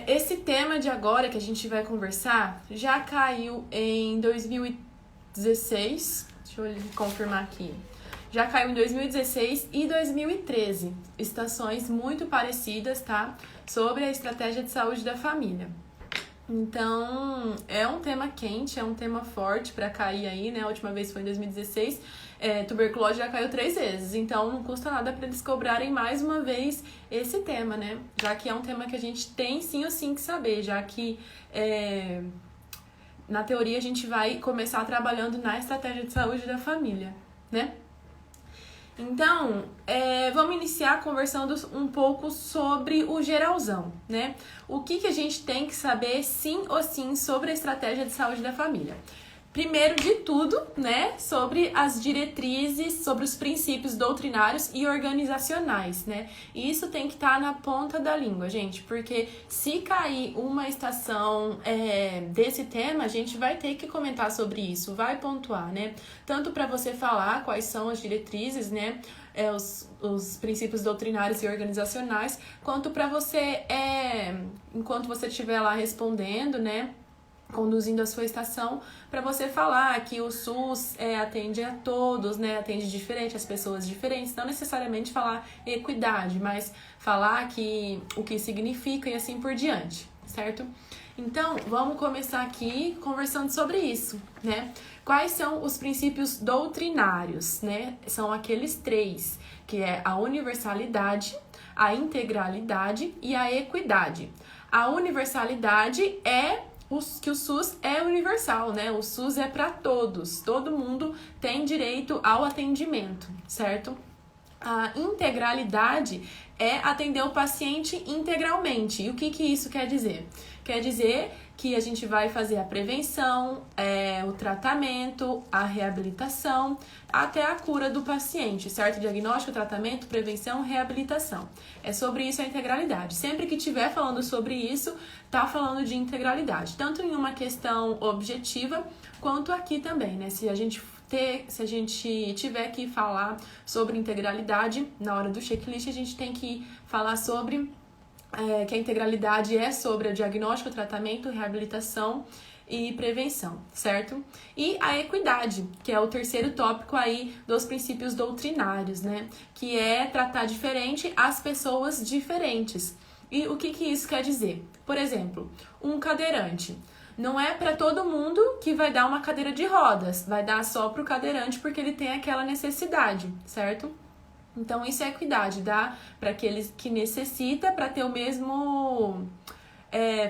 Esse tema de agora que a gente vai conversar já caiu em 2016. Deixa eu confirmar aqui. Já caiu em 2016 e 2013. Estações muito parecidas, tá? Sobre a estratégia de saúde da família. Então, é um tema quente, é um tema forte para cair aí, né? A última vez foi em 2016. Tuberculose já caiu 3 vezes, então não custa nada para eles cobrarem mais uma vez esse tema, né? Já que é um tema que a gente tem sim ou sim que saber, já que na teoria a gente vai começar trabalhando na estratégia de saúde da família, né? Então, vamos iniciar conversando um pouco sobre o geralzão, né? O que a gente tem que saber sim ou sim sobre a estratégia de saúde da família. Primeiro de tudo, né, sobre as diretrizes, sobre os princípios doutrinários e organizacionais, né? E isso tem que estar na ponta da língua, gente, porque se cair uma estação desse tema, a gente vai ter que comentar sobre isso, vai pontuar, né? Tanto para você falar quais são as diretrizes, né, os princípios doutrinários e organizacionais, quanto para você, enquanto você estiver lá respondendo, né, conduzindo a sua estação, para você falar que o SUS atende a todos, né? Atende diferente, as pessoas diferentes, não necessariamente falar equidade, mas falar o que significa e assim por diante, certo? Então, vamos começar aqui conversando sobre isso, né? Quais são os princípios doutrinários, né? São aqueles 3, que é a universalidade, a integralidade e a equidade. A universalidade que o SUS é universal, né? O SUS é para todos, todo mundo tem direito ao atendimento, certo? A integralidade é atender o paciente integralmente. E o que isso quer dizer? Quer dizer que a gente vai fazer a prevenção, o tratamento, a reabilitação, até a cura do paciente, certo? Diagnóstico, tratamento, prevenção, reabilitação. É sobre isso a integralidade. Sempre que estiver falando sobre isso, tá falando de integralidade. Tanto em uma questão objetiva, quanto aqui também, né? Se a gente tiver que falar sobre integralidade, na hora do checklist, a gente tem que falar sobre que a integralidade é sobre o diagnóstico, tratamento, reabilitação e prevenção, certo? E a equidade, que é o terceiro tópico aí dos princípios doutrinários, né? Que é tratar diferente as pessoas diferentes. E o que isso quer dizer? Por exemplo, um cadeirante. Não é para todo mundo que vai dar uma cadeira de rodas, vai dar só para o cadeirante porque ele tem aquela necessidade, certo? Então, isso é equidade, dá para aqueles que necessita para ter o mesmo,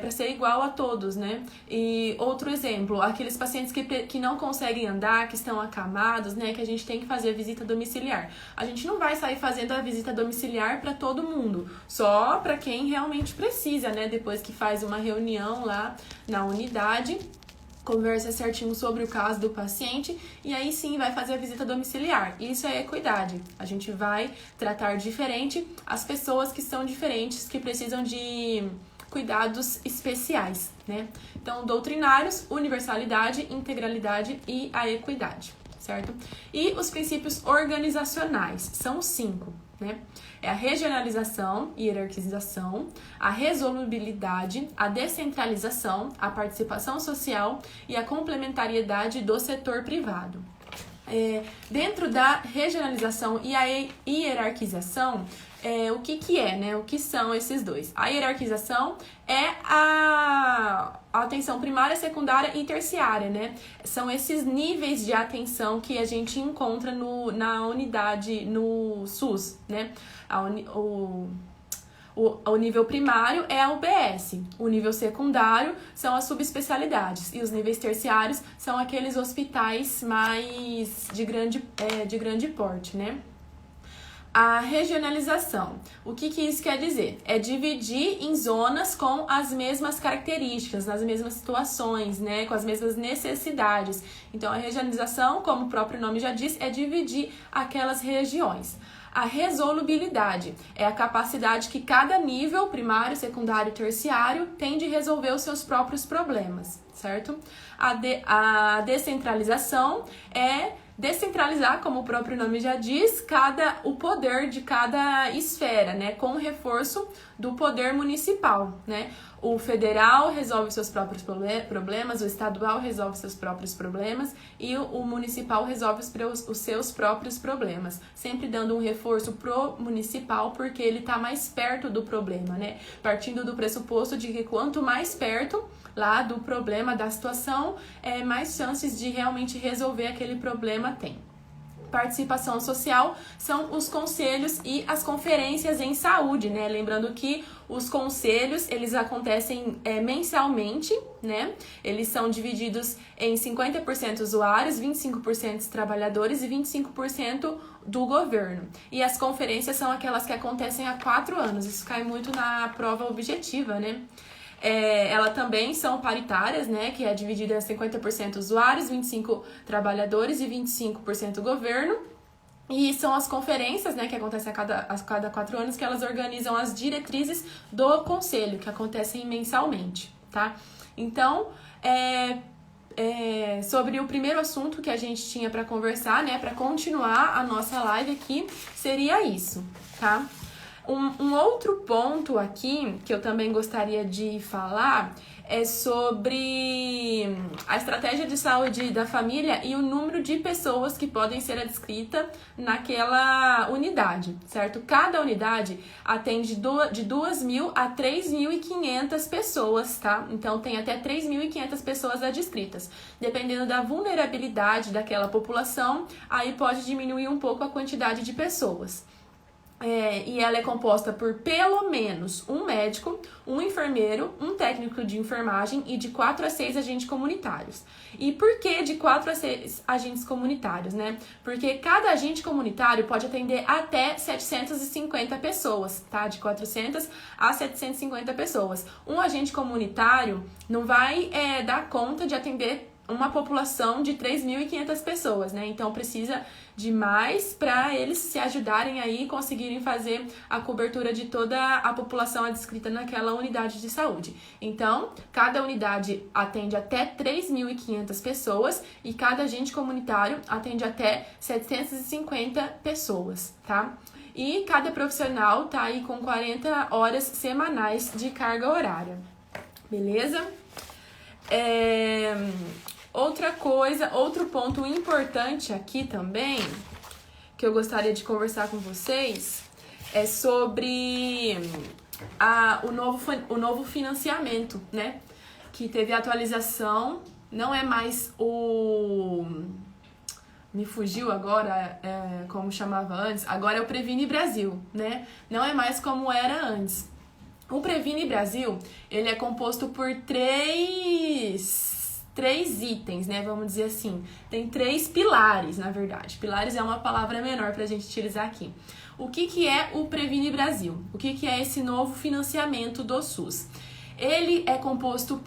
para ser igual a todos, né? E outro exemplo, aqueles pacientes que não conseguem andar, que estão acamados, né? Que a gente tem que fazer a visita domiciliar. A gente não vai sair fazendo a visita domiciliar para todo mundo, só para quem realmente precisa, né? Depois que faz uma reunião lá na unidade, conversa certinho sobre o caso do paciente e aí sim vai fazer a visita domiciliar. Isso é equidade. A gente vai tratar diferente as pessoas que são diferentes, que precisam de cuidados especiais, né? Então, doutrinários, universalidade, integralidade e a equidade, certo? E os princípios organizacionais, são 5, né? É a regionalização e hierarquização, a resolubilidade, a descentralização, a participação social e a complementariedade do setor privado. Dentro da regionalização e a hierarquização, o que é, né? O que são esses dois? A hierarquização é a atenção primária, secundária e terciária, né? São esses níveis de atenção que a gente encontra na unidade, no SUS, né? O nível primário é a UBS, o nível secundário são as subespecialidades e os níveis terciários são aqueles hospitais mais de grande porte, né? A regionalização, o que isso quer dizer? É dividir em zonas com as mesmas características, nas mesmas situações, né? Com as mesmas necessidades. Então, a regionalização, como o próprio nome já diz, é dividir aquelas regiões. A resolubilidade é a capacidade que cada nível, primário, secundário e terciário, tem de resolver os seus próprios problemas, certo? A descentralização é descentralizar, como o próprio nome já diz, o poder de cada esfera, né, com o reforço do poder municipal, né? O federal resolve seus próprios problemas, o estadual resolve seus próprios problemas e o municipal resolve os seus próprios problemas. Sempre dando um reforço pro municipal, porque ele está mais perto do problema, né? Partindo do pressuposto de que quanto mais perto lá do problema, da situação, mais chances de realmente resolver aquele problema tem. Participação social são os conselhos e as conferências em saúde, né? Lembrando que os conselhos, eles acontecem mensalmente, né? Eles são divididos em 50% usuários, 25% trabalhadores e 25% do governo. E as conferências são aquelas que acontecem há 4 anos. Isso cai muito na prova objetiva, né? Elas também são paritárias, né, que é dividida em 50% usuários, 25% trabalhadores e 25% governo. E são as conferências, né, que acontecem a cada 4 anos, que elas organizam as diretrizes do conselho, que acontecem mensalmente, tá? Então, sobre o primeiro assunto que a gente tinha para conversar, né, para continuar a nossa live aqui, seria isso, tá? Um outro ponto aqui que eu também gostaria de falar é sobre a estratégia de saúde da família e o número de pessoas que podem ser adscritas naquela unidade, certo? Cada unidade atende de 2.000 a 3.500 pessoas, tá? Então, tem até 3.500 pessoas adscritas. Dependendo da vulnerabilidade daquela população, aí pode diminuir um pouco a quantidade de pessoas. E ela é composta por pelo menos um médico, um enfermeiro, um técnico de enfermagem e de 4 a 6 agentes comunitários. E por que de 4 a 6 agentes comunitários, né? Porque cada agente comunitário pode atender até 750 pessoas, tá? De 400 a 750 pessoas. Um agente comunitário não vai dar conta de atender uma população de 3.500 pessoas, né? Então precisa de mais para eles se ajudarem aí e conseguirem fazer a cobertura de toda a população adscrita naquela unidade de saúde. Então, cada unidade atende até 3.500 pessoas e cada agente comunitário atende até 750 pessoas, tá? E cada profissional tá aí com 40 horas semanais de carga horária, beleza? Outra coisa, outro ponto importante aqui também, que eu gostaria de conversar com vocês, é sobre o novo financiamento, né? Que teve atualização, não é mais me fugiu agora como chamava antes, agora é o Previne Brasil, né? Não é mais como era antes. O Previne Brasil, ele é composto por três itens, né? Vamos dizer assim. Tem 3 pilares, na verdade. Pilares é uma palavra menor pra gente utilizar aqui. O que é o Previne Brasil? O que é esse novo financiamento do SUS? Ele é composto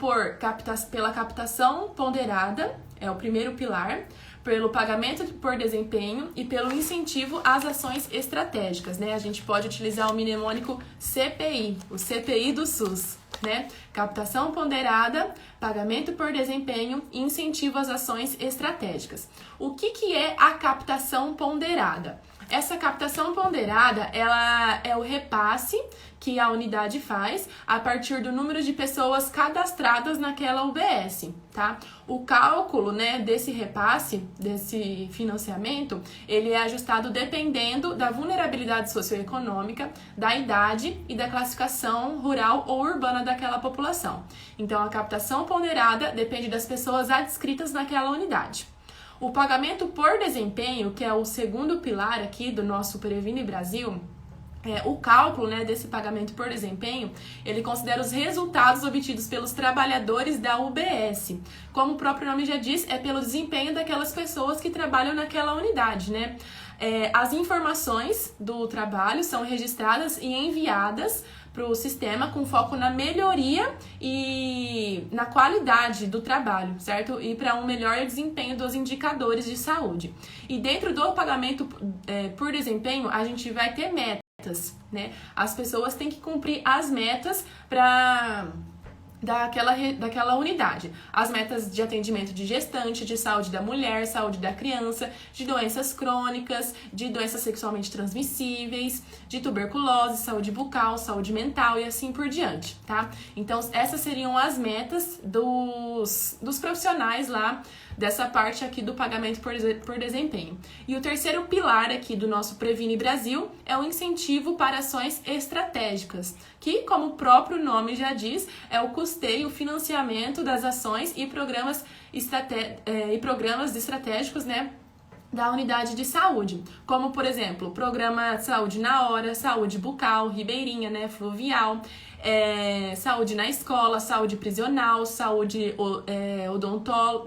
pela captação ponderada, é o primeiro pilar, pelo pagamento por desempenho e pelo incentivo às ações estratégicas, né? A gente pode utilizar o mnemônico CPI, o CPI do SUS, né? Captação ponderada, pagamento por desempenho e incentivo às ações estratégicas. O que é a captação ponderada? Essa captação ponderada, ela é o repasse que a unidade faz a partir do número de pessoas cadastradas naquela UBS, tá? O cálculo, né, desse repasse, desse financiamento, ele é ajustado dependendo da vulnerabilidade socioeconômica, da idade e da classificação rural ou urbana daquela população. Então, a captação ponderada depende das pessoas adscritas naquela unidade. O pagamento por desempenho, que é o segundo pilar aqui do nosso Previne Brasil, o cálculo, né, desse pagamento por desempenho, ele considera os resultados obtidos pelos trabalhadores da UBS. Como o próprio nome já diz, é pelo desempenho daquelas pessoas que trabalham naquela unidade, né? As informações do trabalho são registradas e enviadas para o sistema com foco na melhoria e na qualidade do trabalho, certo? E para um melhor desempenho dos indicadores de saúde. E dentro do pagamento por desempenho, a gente vai ter metas, né? As pessoas têm que cumprir as metas para daquela unidade. As metas de atendimento de gestante, de saúde da mulher, saúde da criança, de doenças crônicas, de doenças sexualmente transmissíveis, de tuberculose, saúde bucal, saúde mental e assim por diante, tá? Então, essas seriam as metas dos profissionais lá dessa parte aqui do pagamento por desempenho. E o terceiro pilar aqui do nosso Previne Brasil é o incentivo para ações estratégicas, que, como o próprio nome já diz, é o custeio, o financiamento das ações e programas estratégicos, né, da unidade de saúde, como, por exemplo, programa Saúde na Hora, Saúde Bucal, Ribeirinha, né, Fluvial, saúde na escola, saúde prisional, saúde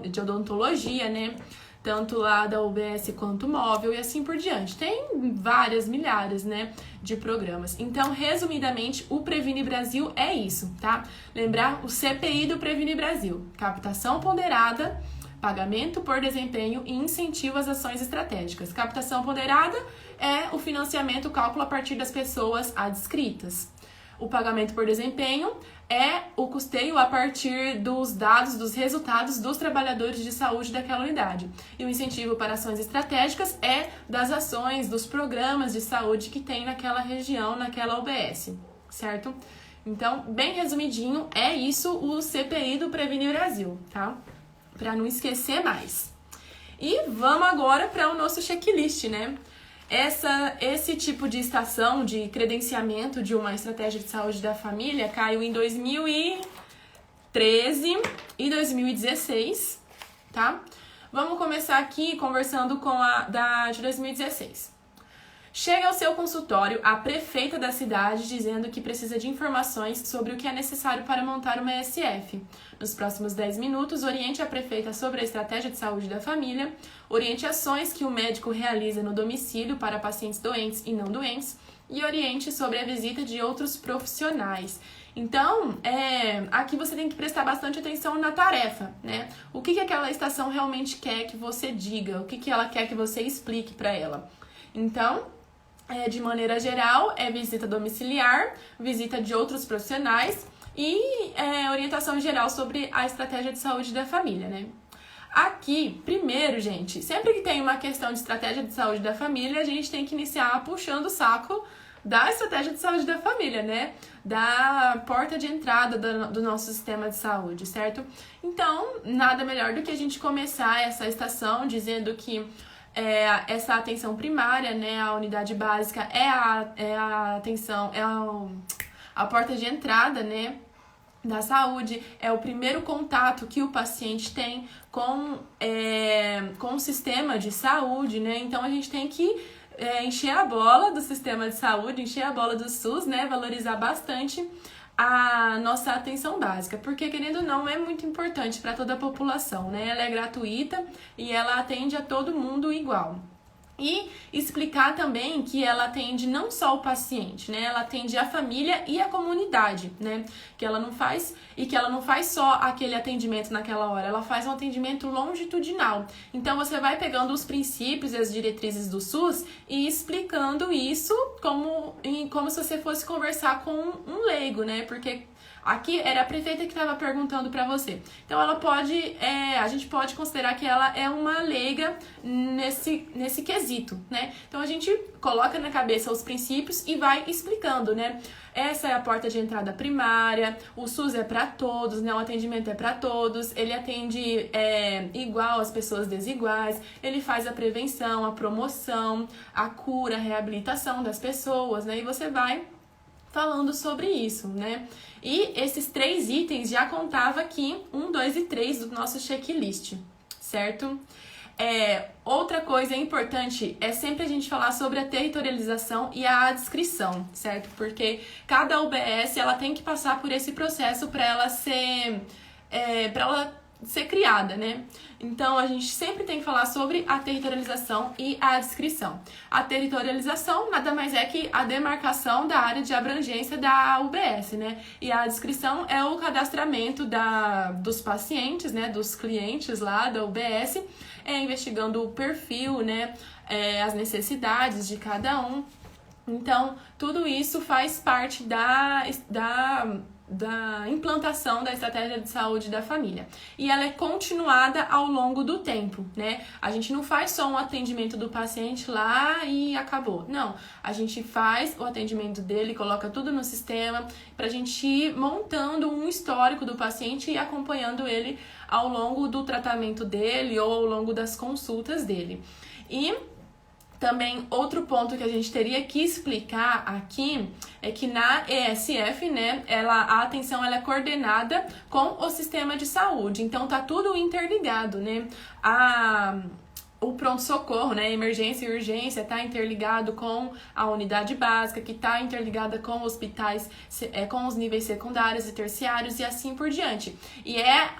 de odontologia, né, tanto lá da UBS quanto móvel e assim por diante. Tem várias, milhares, né, de programas. Então, resumidamente, o Previne Brasil é isso, tá? Lembrar o CPI do Previne Brasil: captação ponderada, pagamento por desempenho e incentivo às ações estratégicas. Captação ponderada é o financiamento, o cálculo a partir das pessoas adscritas. O pagamento por desempenho é o custeio a partir dos dados, dos resultados dos trabalhadores de saúde daquela unidade. E o incentivo para ações estratégicas é das ações, dos programas de saúde que tem naquela região, naquela UBS, certo? Então, bem resumidinho, é isso o CPI do Previne Brasil, tá? Para não esquecer mais. E vamos agora para o nosso checklist, né? Esse tipo de estação de credenciamento de uma estratégia de saúde da família caiu em 2013 e 2016, tá? Vamos começar aqui conversando com a de 2016. Chega ao seu consultório a prefeita da cidade dizendo que precisa de informações sobre o que é necessário para montar uma ESF. Nos próximos 10 minutos, oriente a prefeita sobre a estratégia de saúde da família, oriente ações que o médico realiza no domicílio para pacientes doentes e não doentes e oriente sobre a visita de outros profissionais. Então, aqui você tem que prestar bastante atenção na tarefa, né? O que aquela estação realmente quer que você diga, o que ela quer que você explique para ela. Então, de maneira geral, é visita domiciliar, visita de outros profissionais e orientação geral sobre a estratégia de saúde da família, né? Aqui, primeiro, gente, sempre que tem uma questão de estratégia de saúde da família, a gente tem que iniciar puxando o saco da estratégia de saúde da família, né? Da porta de entrada do nosso sistema de saúde, certo? Então, nada melhor do que a gente começar essa estação dizendo que essa atenção primária, né, a unidade básica é a atenção, a porta de entrada, né, da saúde, é o primeiro contato que o paciente tem com o sistema de saúde, né, então a gente tem que encher a bola do sistema de saúde, encher a bola do SUS, né, valorizar bastante a nossa atenção básica, porque, querendo ou não, é muito importante para toda a população, né? Ela é gratuita e ela atende a todo mundo igual. E explicar também que ela atende não só o paciente, né? Ela atende a família e a comunidade, né? Que ela não faz só aquele atendimento naquela hora, ela faz um atendimento longitudinal. Então você vai pegando os princípios e as diretrizes do SUS e explicando isso como se você fosse conversar com um leigo, né? Porque aqui era a prefeita que estava perguntando para você. Então ela pode, a gente pode considerar que ela é uma leiga nesse quesito, né? Então a gente coloca na cabeça os princípios e vai explicando, né? Essa é a porta de entrada primária, o SUS é para todos, né? O atendimento é para todos, ele atende igual às pessoas desiguais, ele faz a prevenção, a promoção, a cura, a reabilitação das pessoas, né? E você vai falando sobre isso, né? E esses 3 itens já contava aqui 1, 2 e 3 do nosso checklist, certo? Outra coisa importante é sempre a gente falar sobre a territorialização e a adscrição, certo? Porque cada UBS ela tem que passar por esse processo para ela ser criada, né? Então, a gente sempre tem que falar sobre a territorialização e a adscrição. A territorialização nada mais é que a demarcação da área de abrangência da UBS, né? E a adscrição é o cadastramento dos pacientes, né? Dos clientes lá da UBS, investigando o perfil, né? As necessidades de cada um. Então, tudo isso faz parte da implantação da estratégia de saúde da família. E ela é continuada ao longo do tempo, né? A gente não faz só um atendimento do paciente lá e acabou. Não, a gente faz o atendimento dele, coloca tudo no sistema pra gente ir montando um histórico do paciente e acompanhando ele ao longo do tratamento dele ou ao longo das consultas dele. E também, outro ponto que a gente teria que explicar aqui é que na ESF, né, a atenção ela é coordenada com o sistema de saúde. Então, tá tudo interligado, né? O pronto-socorro, né, emergência e urgência, está interligado com a unidade básica, que está interligada com hospitais, com os níveis secundários e terciários e assim por diante. E é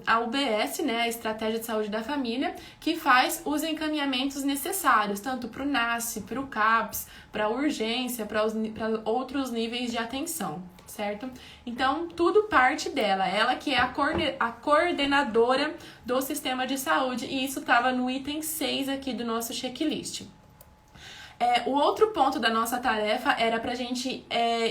a UBS, né, a Estratégia de Saúde da Família, que faz os encaminhamentos necessários, tanto para o NASF, para o CAPS, para a urgência, para outros níveis de atenção, certo? Então, tudo parte dela. Ela que é a coordenadora do sistema de saúde, e isso estava no item 6 aqui do nosso checklist. O outro ponto da nossa tarefa era para a gente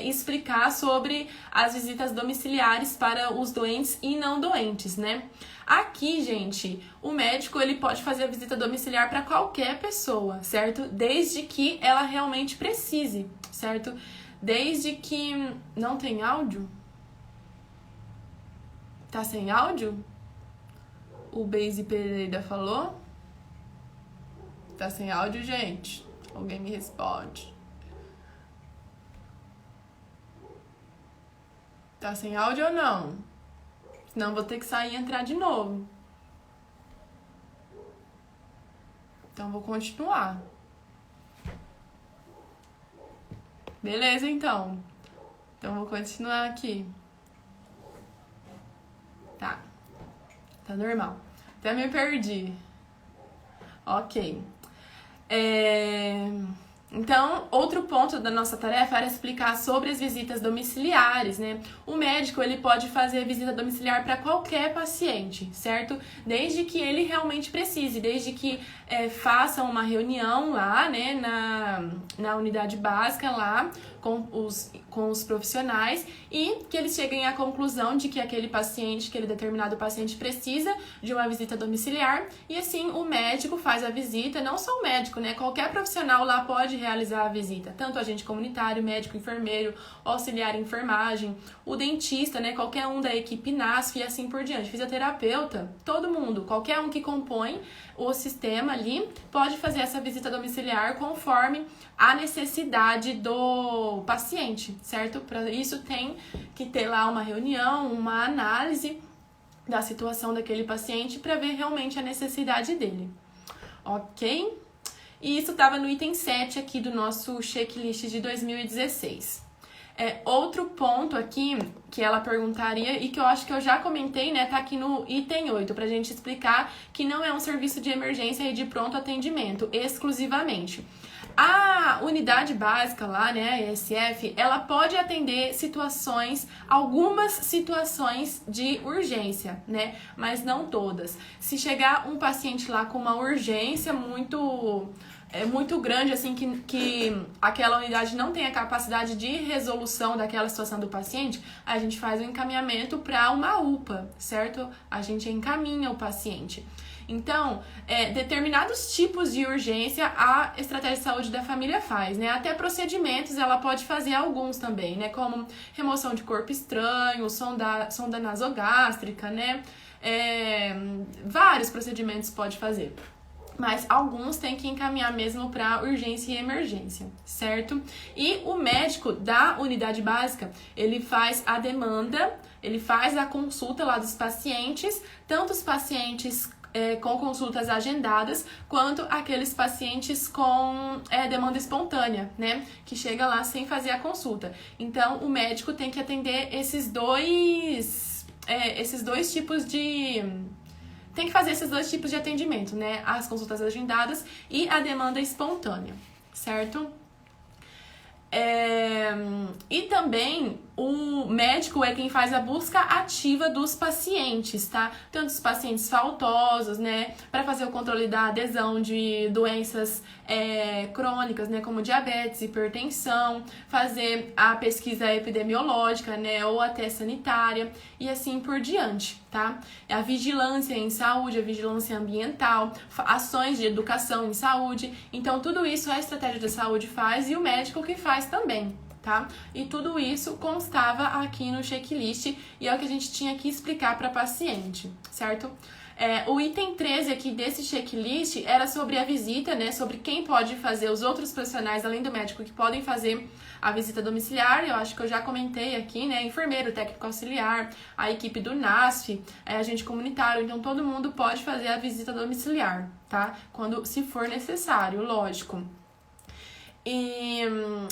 explicar sobre as visitas domiciliares para os doentes e não doentes, né? Aqui, gente, o médico ele pode fazer a visita domiciliar para qualquer pessoa, certo? Desde que ela realmente precise, certo? Desde que... Não tem áudio? Tá sem áudio? O Beise Pereira falou? Tá sem áudio, gente? Alguém me responde. Tá sem áudio ou não? Senão vou ter que sair e entrar de novo. Então vou continuar. Beleza, então. Então vou continuar aqui. Tá normal. Até me perdi. Ok. Então, outro ponto da nossa tarefa era explicar sobre as visitas domiciliares, né? O médico, ele pode fazer visita domiciliar para qualquer paciente, certo? Desde que ele realmente precise, desde que faça uma reunião lá, né, na unidade básica lá, com os profissionais, e que eles cheguem à conclusão de que aquele determinado paciente precisa de uma visita domiciliar, e assim o médico faz a visita, não só o médico, né? Qualquer profissional lá pode realizar a visita, tanto agente comunitário, médico, enfermeiro, auxiliar em enfermagem, o dentista, né? Qualquer um da equipe NASF e assim por diante, fisioterapeuta, todo mundo, qualquer um que compõe o sistema ali pode fazer essa visita domiciliar conforme a necessidade do paciente, certo? Para isso tem que ter lá uma reunião, uma análise da situação daquele paciente para ver realmente a necessidade dele, ok? E isso estava no item 7 aqui do nosso checklist de 2016. Outro ponto aqui que ela perguntaria e que eu acho que eu já comentei, né, tá aqui no item 8, pra gente explicar que não é um serviço de emergência e de pronto atendimento exclusivamente. A unidade básica lá, né, a ESF, ela pode atender algumas situações de urgência, né, mas não todas. Se chegar um paciente lá com uma urgência muito grande, assim, que aquela unidade não tem a capacidade de resolução daquela situação do paciente, a gente faz o encaminhamento para uma UPA, certo? A gente encaminha o paciente. Então, determinados tipos de urgência a estratégia de saúde da família faz, né? Até procedimentos ela pode fazer alguns também, né? Como remoção de corpo estranho, sonda nasogástrica, né? Vários procedimentos pode fazer. Mas alguns tem que encaminhar mesmo para urgência e emergência, certo? E o médico da unidade básica, ele faz a demanda, ele faz a consulta lá dos pacientes, tanto os pacientes com consultas agendadas, quanto aqueles pacientes com demanda espontânea, né? Que chega lá sem fazer a consulta. Então, o médico tem que atender esses dois tipos de... Tem que fazer esses dois tipos de atendimento, né? As consultas agendadas e a demanda espontânea, certo? E também o médico é quem faz a busca ativa dos pacientes, tá? Tanto os pacientes faltosos, né? Para fazer o controle da adesão de doenças crônicas, né? Como diabetes, hipertensão, fazer a pesquisa epidemiológica, né? Ou até sanitária e assim por diante, tá? A vigilância em saúde, a vigilância ambiental, ações de educação em saúde. Então, tudo isso a estratégia de saúde faz e o médico que faz também, tá? E tudo isso constava aqui no checklist e é o que a gente tinha que explicar para paciente, certo? O item 13 aqui desse checklist era sobre a visita, né? Sobre quem pode fazer, os outros profissionais, além do médico, que podem fazer a visita domiciliar. Eu acho que eu já comentei aqui, né? Enfermeiro, técnico auxiliar, a equipe do NASF, agente comunitário. Então, todo mundo pode fazer a visita domiciliar, tá? Se for necessário, lógico. E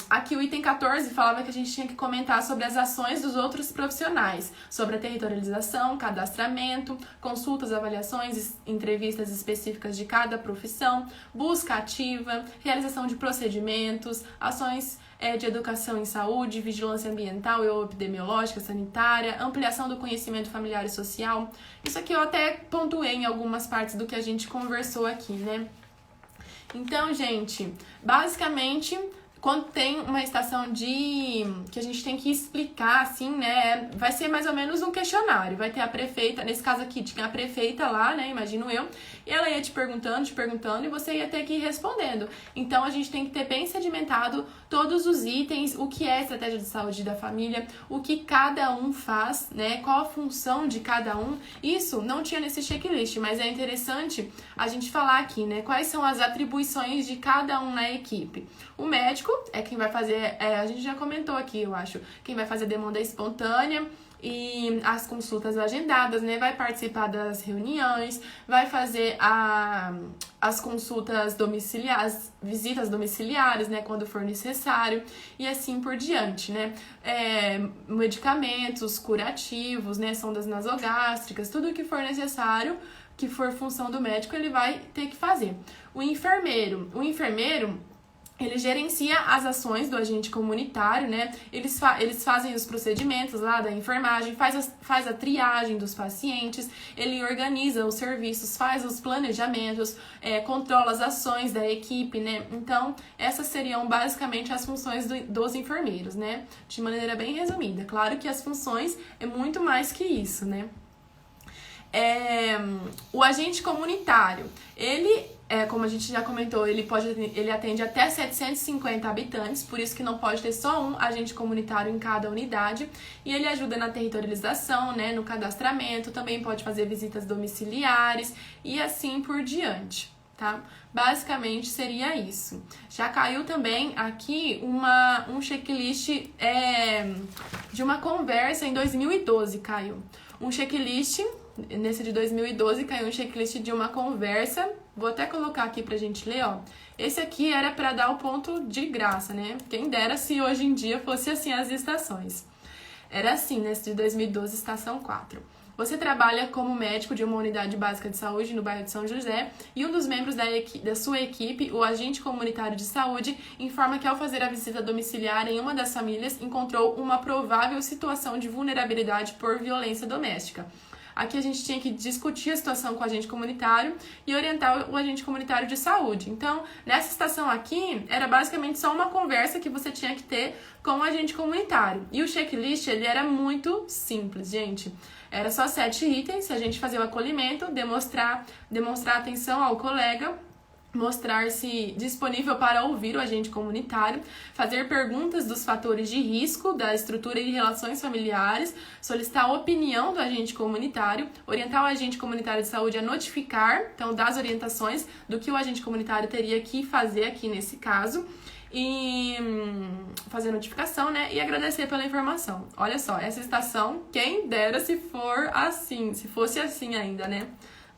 aqui o item 14 falava que a gente tinha que comentar sobre as ações dos outros profissionais, sobre a territorialização, cadastramento, consultas, avaliações, entrevistas específicas de cada profissão, busca ativa, realização de procedimentos, ações de educação em saúde, vigilância ambiental e epidemiológica, sanitária, ampliação do conhecimento familiar e social. Isso aqui eu até pontuei em algumas partes do que a gente conversou aqui, né? Então, gente, basicamente, quando tem uma estação que a gente tem que explicar, assim, né, vai ser mais ou menos um questionário. Vai ter a prefeita, nesse caso aqui, tinha a prefeita lá, né, imagino eu, e ela ia te perguntando, e você ia ter que ir respondendo. Então, a gente tem que ter bem sedimentado todos os itens, o que é a estratégia de saúde da família, o que cada um faz, né, qual a função de cada um. Isso não tinha nesse checklist, mas é interessante a gente falar aqui, né, quais são as atribuições de cada um na equipe. O médico é quem vai fazer, a gente já comentou aqui, eu acho, quem vai fazer a demanda espontânea e as consultas agendadas, né? Vai participar das reuniões, vai fazer as consultas domiciliares, visitas domiciliares, né? Quando for necessário e assim por diante, né? Medicamentos, curativos, né? Sondas nasogástricas, tudo que for necessário, que for função do médico, ele vai ter que fazer. O enfermeiro, ele gerencia as ações do agente comunitário, né? Eles fazem os procedimentos lá da enfermagem, faz a triagem dos pacientes, ele organiza os serviços, faz os planejamentos, controla as ações da equipe, né? Então, essas seriam basicamente as funções dos enfermeiros, né? De maneira bem resumida. Claro que as funções é muito mais que isso, né? O agente comunitário, como a gente já comentou, ele atende até 750 habitantes, por isso que não pode ter só um agente comunitário em cada unidade, e ele ajuda na territorialização, né, no cadastramento, também pode fazer visitas domiciliares e assim por diante, tá? Basicamente seria isso. Já caiu também aqui um checklist de uma conversa em 2012, caiu. Um checklist, nesse de 2012, caiu um checklist de uma conversa. Vou até colocar aqui pra gente ler, ó. Esse aqui era pra dar o ponto de graça, né? Quem dera se hoje em dia fosse assim as estações. Era assim, nesse de 2012, estação 4. Você trabalha como médico de uma unidade básica de saúde no bairro de São José e um dos membros da sua equipe, o agente comunitário de saúde, informa que ao fazer a visita domiciliar em uma das famílias, encontrou uma provável situação de vulnerabilidade por violência doméstica. Aqui a gente tinha que discutir a situação com o agente comunitário e orientar o agente comunitário de saúde. Então, nessa estação aqui, era basicamente só uma conversa que você tinha que ter com o agente comunitário. E o checklist, ele era muito simples, gente. Era só 7 itens, a gente fazia o acolhimento, demonstrar atenção ao colega, mostrar-se disponível para ouvir o agente comunitário, fazer perguntas dos fatores de risco da estrutura e relações familiares, solicitar a opinião do agente comunitário, orientar o agente comunitário de saúde a notificar, então, das orientações do que o agente comunitário teria que fazer aqui nesse caso, e fazer a notificação, né, e agradecer pela informação. Olha só, essa estação, quem dera se fosse assim ainda, né?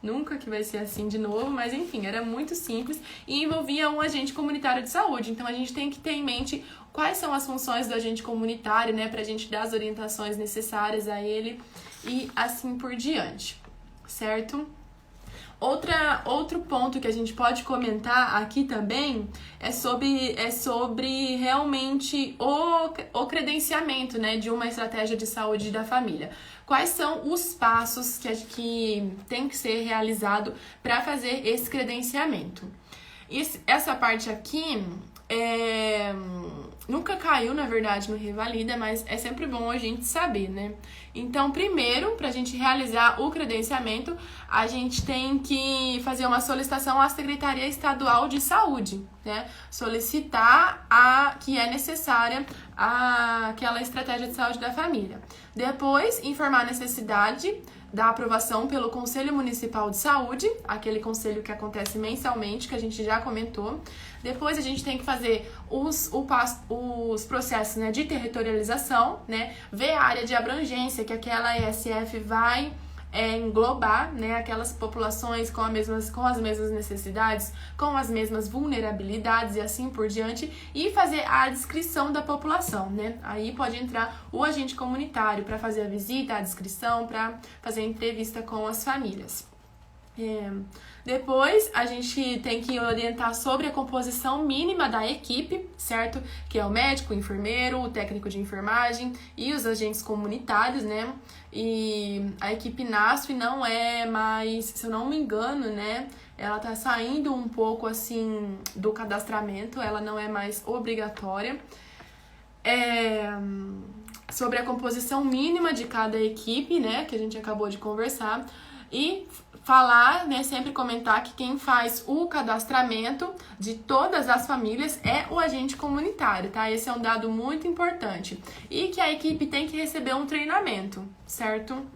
Nunca que vai ser assim de novo, mas enfim, era muito simples e envolvia um agente comunitário de saúde. Então, a gente tem que ter em mente quais são as funções do agente comunitário, né, pra gente dar as orientações necessárias a ele e assim por diante, certo? Outro ponto que a gente pode comentar aqui também é sobre realmente o credenciamento, né, de uma estratégia de saúde da família. Quais são os passos que tem que ser realizado para fazer esse credenciamento? Essa parte aqui nunca caiu, na verdade, no Revalida, mas é sempre bom a gente saber, né? Então, primeiro, para a gente realizar o credenciamento, a gente tem que fazer uma solicitação à Secretaria Estadual de Saúde, né? Solicitar que é necessária aquela estratégia de saúde da família. Depois, informar a necessidade da aprovação pelo Conselho Municipal de Saúde, aquele conselho que acontece mensalmente, que a gente já comentou. Depois a gente tem que fazer os processos, né, de territorialização, né, ver a área de abrangência que aquela ESF vai englobar, né, aquelas populações com as mesmas necessidades, com as mesmas vulnerabilidades e assim por diante, e fazer a descrição da população, né? Aí pode entrar o agente comunitário para fazer a visita, a descrição, para fazer a entrevista com as famílias. Depois, a gente tem que orientar sobre a composição mínima da equipe, certo? Que é o médico, o enfermeiro, o técnico de enfermagem e os agentes comunitários, né? E a equipe NASF não é mais, se eu não me engano, né? Ela tá saindo um pouco, assim, do cadastramento, ela não é mais obrigatória. Sobre a composição mínima de cada equipe, né? Que a gente acabou de conversar. E falar, né, sempre comentar que quem faz o cadastramento de todas as famílias é o agente comunitário, tá? Esse é um dado muito importante. E que a equipe tem que receber um treinamento, certo?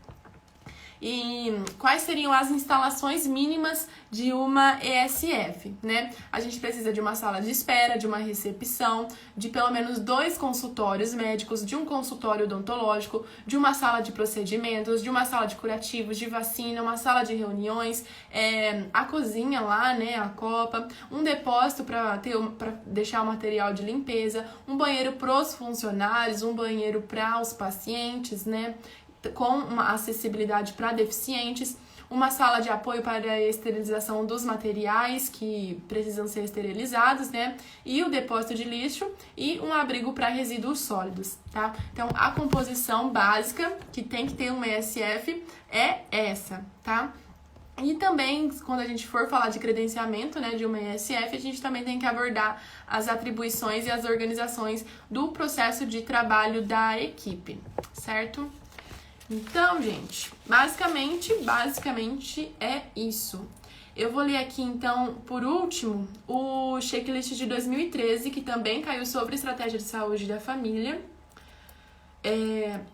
E quais seriam as instalações mínimas de uma ESF, né? A gente precisa de uma sala de espera, de uma recepção, de pelo menos 2 consultórios médicos, de um consultório odontológico, de uma sala de procedimentos, de uma sala de curativos, de vacina, uma sala de reuniões, a cozinha lá, né, a copa, um depósito para deixar o material de limpeza, um banheiro para os funcionários, um banheiro para os pacientes, né? Com uma acessibilidade para deficientes, uma sala de apoio para a esterilização dos materiais que precisam ser esterilizados, né? E o depósito de lixo e um abrigo para resíduos sólidos, tá? Então, a composição básica que tem que ter uma ESF é essa, tá? E também, quando a gente for falar de credenciamento, né, de uma ESF, a gente também tem que abordar as atribuições e as organizações do processo de trabalho da equipe, certo? Então, gente, basicamente é isso. Eu vou ler aqui, então, por último, o checklist de 2013, que também caiu sobre estratégia de saúde da família.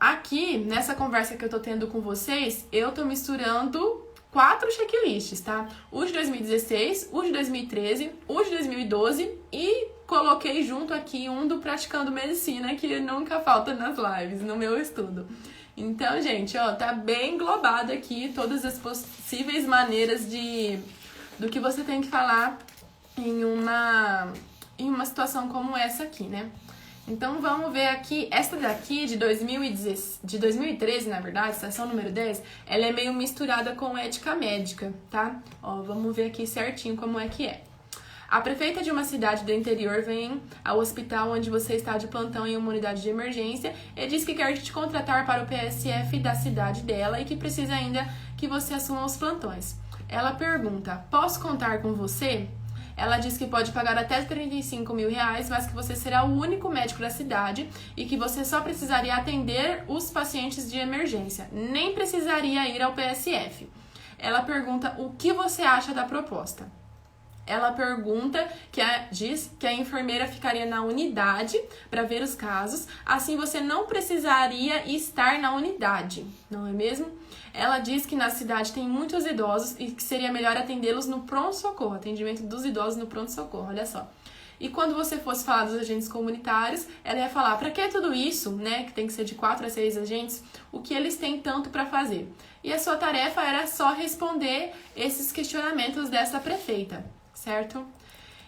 Aqui, nessa conversa que eu tô tendo com vocês, eu tô misturando 4 checklists, tá? O de 2016, o de 2013, o de 2012 e coloquei junto aqui um do Praticando Medicina, que nunca falta nas lives, no meu estudo. Então, gente, ó, tá bem englobado aqui todas as possíveis maneiras do que você tem que falar em uma situação como essa aqui, né? Então, vamos ver aqui, essa daqui de 2013, na verdade, estação número 10, ela é meio misturada com ética médica, tá? Ó, vamos ver aqui certinho como é que é. A prefeita de uma cidade do interior vem ao hospital onde você está de plantão em uma unidade de emergência e diz que quer te contratar para o PSF da cidade dela e que precisa ainda que você assuma os plantões. Ela pergunta, posso contar com você? Ela diz que pode pagar até 35 mil reais, mas que você será o único médico da cidade e que você só precisaria atender os pacientes de emergência, nem precisaria ir ao PSF. Ela pergunta o que você acha da proposta. Ela pergunta, diz que a enfermeira ficaria na unidade para ver os casos, assim você não precisaria estar na unidade, não é mesmo? Ela diz que na cidade tem muitos idosos e que seria melhor atendê-los no pronto-socorro, atendimento dos idosos no pronto-socorro, olha só. E quando você fosse falar dos agentes comunitários, ela ia falar, para que tudo isso, né, que tem que ser de 4 a 6 agentes, o que eles têm tanto para fazer? E a sua tarefa era só responder esses questionamentos dessa prefeita, certo?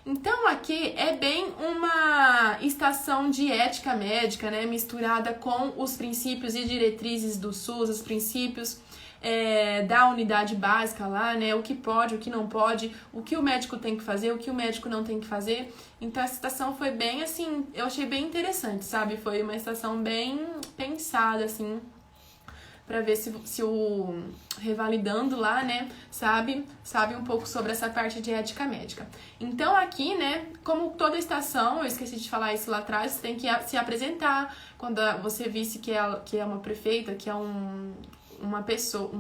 Então, aqui é bem uma estação de ética médica, né? Misturada com os princípios e diretrizes do SUS, os princípios da unidade básica lá, né? O que pode, o que não pode, o que o médico tem que fazer, o que o médico não tem que fazer. Então, essa estação foi bem, assim, eu achei bem interessante, sabe? Foi uma estação bem pensada, assim, para ver se o revalidando lá, né, sabe um pouco sobre essa parte de ética médica. Então, aqui, né, como toda estação, eu esqueci de falar isso lá atrás, você tem que se apresentar quando você visse que é uma prefeita, que é uma pessoa,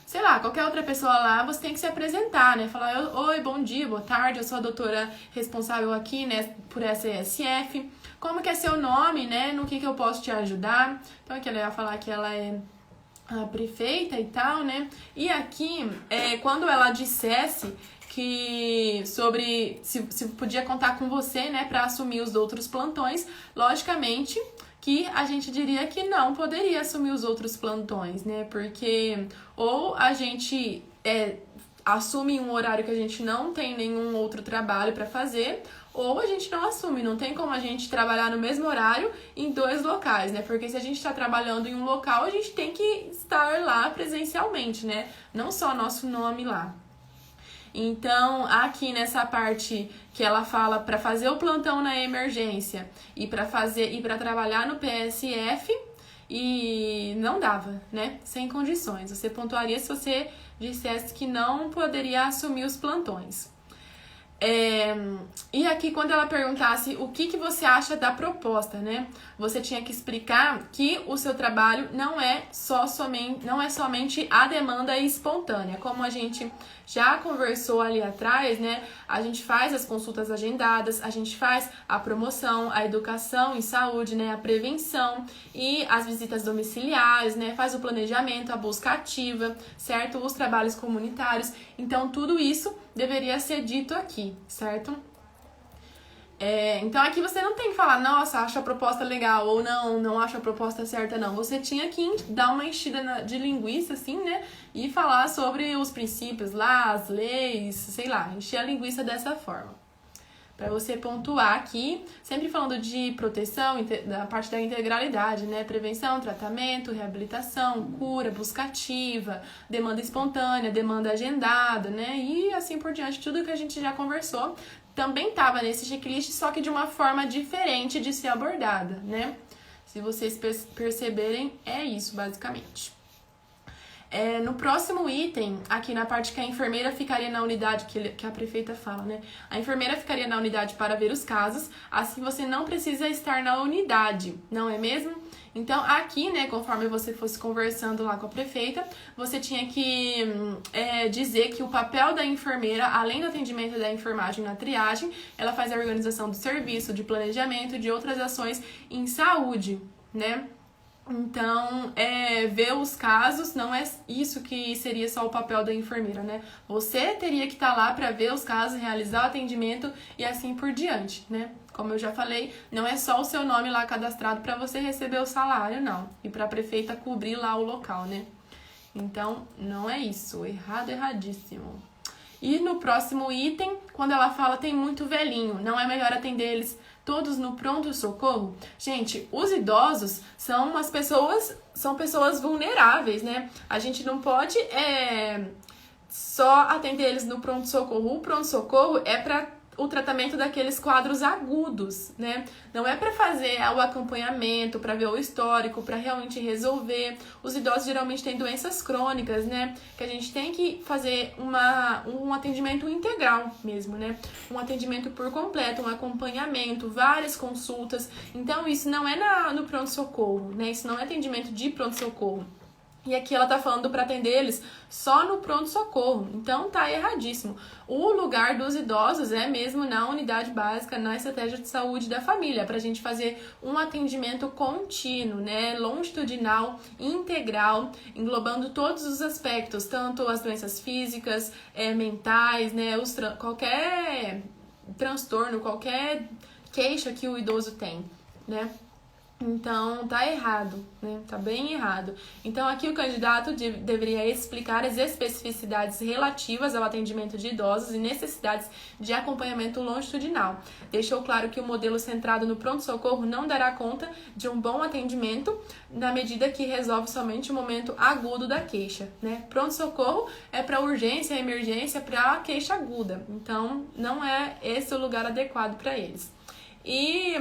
sei lá, qualquer outra pessoa lá, você tem que se apresentar, né? Falar, oi, bom dia, boa tarde, eu sou a doutora responsável aqui, né, por essa ESF. Como que é seu nome, né? No que eu posso te ajudar? Então, aqui ela ia falar que ela é a prefeita e tal, né? E aqui, quando ela dissesse que sobre se podia contar com você, né, para assumir os outros plantões, logicamente que a gente diria que não poderia assumir os outros plantões, né? Porque ou a gente assume um horário que a gente não tem nenhum outro trabalho para fazer, ou a gente não assume. Não tem como a gente trabalhar no mesmo horário em 2 locais, né? Porque se a gente está trabalhando em um local, a gente tem que estar lá presencialmente, né? Não só nosso nome lá. Então, aqui nessa parte que ela fala para fazer o plantão na emergência e para trabalhar no PSF, e não dava, né? Sem condições. Você pontuaria se você dissesse que não poderia assumir os plantões. E aqui, quando ela perguntasse o que você acha da proposta, né? Você tinha que explicar que o seu trabalho não é somente a demanda espontânea. Como a gente já conversou ali atrás, né? A gente faz as consultas agendadas, a gente faz a promoção, a educação em saúde, né? A prevenção e as visitas domiciliares, né? Faz o planejamento, a busca ativa, certo? Os trabalhos comunitários. Então, tudo isso deveria ser dito aqui, certo? Então aqui você não tem que falar, nossa, acho a proposta legal, ou não acho a proposta certa, não. Você tinha que dar uma enchida de linguiça, assim, né? E falar sobre os princípios lá, as leis, sei lá, encher a linguiça dessa forma. Para você pontuar aqui, sempre falando de proteção, da parte da integralidade, né? Prevenção, tratamento, reabilitação, cura, busca ativa, demanda espontânea, demanda agendada, né? E assim por diante, tudo que a gente já conversou também estava nesse checklist, só que de uma forma diferente de ser abordada, né? Se vocês perceberem, é isso, basicamente. No próximo item, aqui na parte que a enfermeira ficaria na unidade, que a prefeita fala, né? A enfermeira ficaria na unidade para ver os casos, assim você não precisa estar na unidade, não é mesmo? Então, aqui, né, conforme você fosse conversando lá com a prefeita, você tinha que dizer que o papel da enfermeira, além do atendimento da enfermagem na triagem, ela faz a organização do serviço, de planejamento e de outras ações em saúde, né? Então, ver os casos não é isso que seria só o papel da enfermeira, né? Você teria que estar lá para ver os casos, realizar o atendimento e assim por diante, né? Como eu já falei, não é só o seu nome lá cadastrado para você receber o salário, não. E para a prefeita cobrir lá o local, né? Então, não é isso. Erradíssimo. E no próximo item, quando ela fala tem muito velhinho, não é melhor atender eles todos no pronto-socorro? Gente, os idosos são pessoas vulneráveis, né? A gente não pode só atender eles no pronto-socorro. O pronto-socorro é para o tratamento daqueles quadros agudos, né? Não é para fazer o acompanhamento, para ver o histórico, para realmente resolver. Os idosos geralmente têm doenças crônicas, né? Que a gente tem que fazer um atendimento integral mesmo, né? Um atendimento por completo, um acompanhamento, várias consultas. Então, isso não é no pronto-socorro, né? Isso não é atendimento de pronto-socorro. E aqui ela tá falando para atender eles só no pronto-socorro. Então tá erradíssimo. O lugar dos idosos é mesmo na unidade básica, na estratégia de saúde da família, pra gente fazer um atendimento contínuo, né? Longitudinal, integral, englobando todos os aspectos, tanto as doenças físicas, mentais, né? Qualquer transtorno, qualquer queixa que o idoso tem, né? Então, tá errado, né? Tá bem errado. Então, aqui o candidato deveria explicar as especificidades relativas ao atendimento de idosos e necessidades de acompanhamento longitudinal. Deixou claro que o modelo centrado no pronto-socorro não dará conta de um bom atendimento na medida que resolve somente o momento agudo da queixa, né? Pronto-socorro é para urgência, emergência, para queixa aguda. Então, não é esse o lugar adequado para eles. E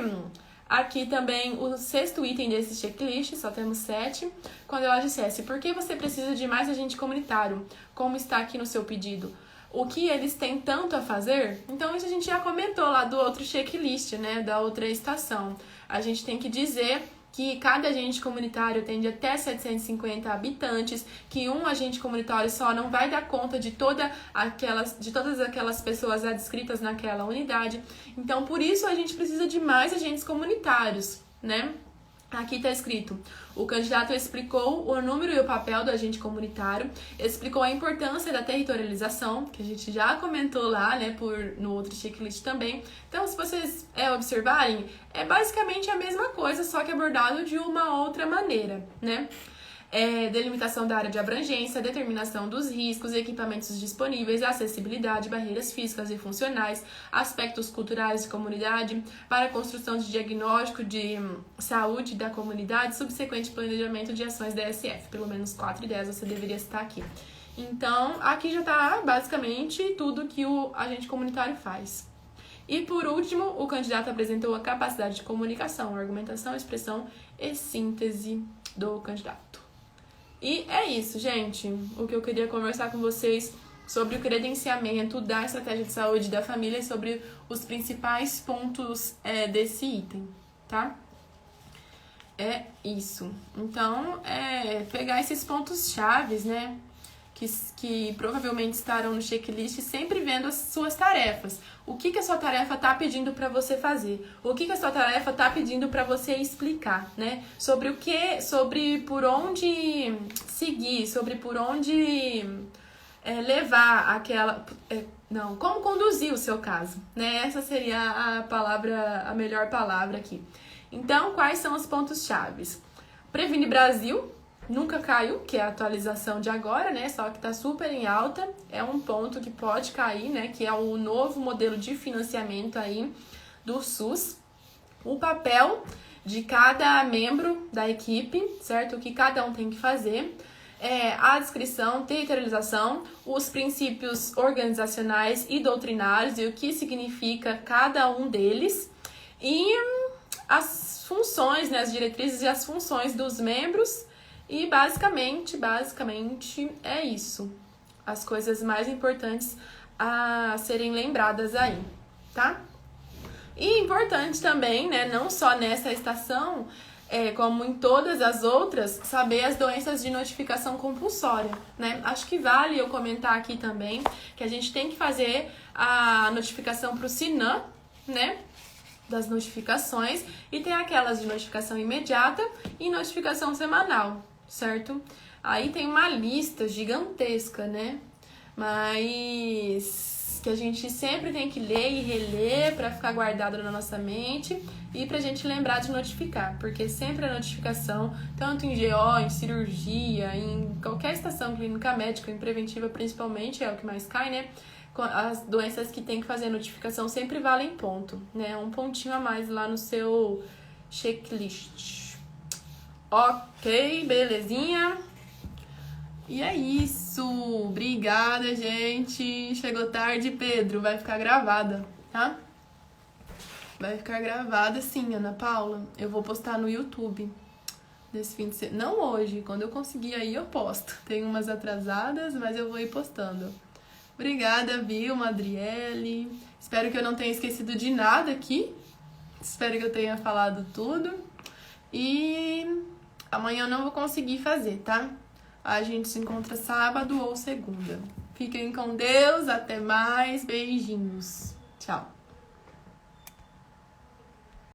aqui também o 6º item desse checklist, só temos 7, quando ela dissesse: por que você precisa de mais agente comunitário? Como está aqui no seu pedido? O que eles têm tanto a fazer? Então isso a gente já comentou lá do outro checklist, né, da outra estação. A gente tem que dizer que cada agente comunitário atende até 750 habitantes, que um agente comunitário só não vai dar conta de todas aquelas pessoas adscritas naquela unidade. Então, por isso, a gente precisa de mais agentes comunitários, né? Aqui está escrito: o candidato explicou o número e o papel do agente comunitário, explicou a importância da territorialização, que a gente já comentou lá, né, no outro checklist também. Então, se vocês observarem, é basicamente a mesma coisa, só que abordado de uma outra maneira, né? Delimitação da área de abrangência, determinação dos riscos, equipamentos disponíveis, acessibilidade, barreiras físicas e funcionais, aspectos culturais de comunidade, para a construção de diagnóstico de saúde da comunidade, subsequente planejamento de ações da SF. Pelo menos 4 ideias você deveria citar aqui. Então, aqui já está basicamente tudo que o agente comunitário faz. E por último, o candidato apresentou a capacidade de comunicação, argumentação, expressão e síntese do candidato. E é isso, gente, o que eu queria conversar com vocês sobre o credenciamento da estratégia de saúde da família e sobre os principais pontos desse item, tá? É isso. Então, pegar esses pontos chaves, né, que provavelmente estarão no checklist, sempre vendo as suas tarefas. O que a sua tarefa está pedindo para você fazer? O que a sua tarefa está pedindo para você explicar, né? Sobre por onde seguir, sobre por onde levar aquela... como conduzir o seu caso, né? Essa seria a melhor palavra aqui. Então, quais são os pontos chaves? Previne Brasil nunca caiu, que é a atualização de agora, né? Só que tá super em alta. É um ponto que pode cair, né? Que é o novo modelo de financiamento aí do SUS. O papel de cada membro da equipe, certo? O que cada um tem que fazer. A descrição, territorialização, os princípios organizacionais e doutrinários e o que significa cada um deles. E as funções, né? As diretrizes e as funções dos membros. E basicamente é isso. As coisas mais importantes a serem lembradas aí, tá? E importante também, né, não só nessa estação, como em todas as outras, saber as doenças de notificação compulsória, né? Acho que vale eu comentar aqui também que a gente tem que fazer a notificação para o SINAM, né? Das notificações, e tem aquelas de notificação imediata e notificação semanal, certo? Aí tem uma lista gigantesca, né? Mas que a gente sempre tem que ler e reler para ficar guardado na nossa mente e pra gente lembrar de notificar, porque sempre a notificação, tanto em GO, em cirurgia, em qualquer estação clínica médica, em preventiva principalmente, é o que mais cai, né? As doenças que tem que fazer notificação sempre valem ponto, né? Um pontinho a mais lá no seu checklist. Ok, belezinha? E é isso. Obrigada, gente. Chegou tarde, Pedro. Vai ficar gravada, tá? Vai ficar gravada sim, Ana Paula. Eu vou postar no YouTube desse fim de semana. Não hoje, quando eu conseguir aí eu posto. Tem umas atrasadas, mas eu vou ir postando. Obrigada, Vilma, Adriele. Espero que eu não tenha esquecido de nada aqui. Espero que eu tenha falado tudo. E amanhã eu não vou conseguir fazer, tá? A gente se encontra sábado ou segunda. Fiquem com Deus. Até mais. Beijinhos. Tchau.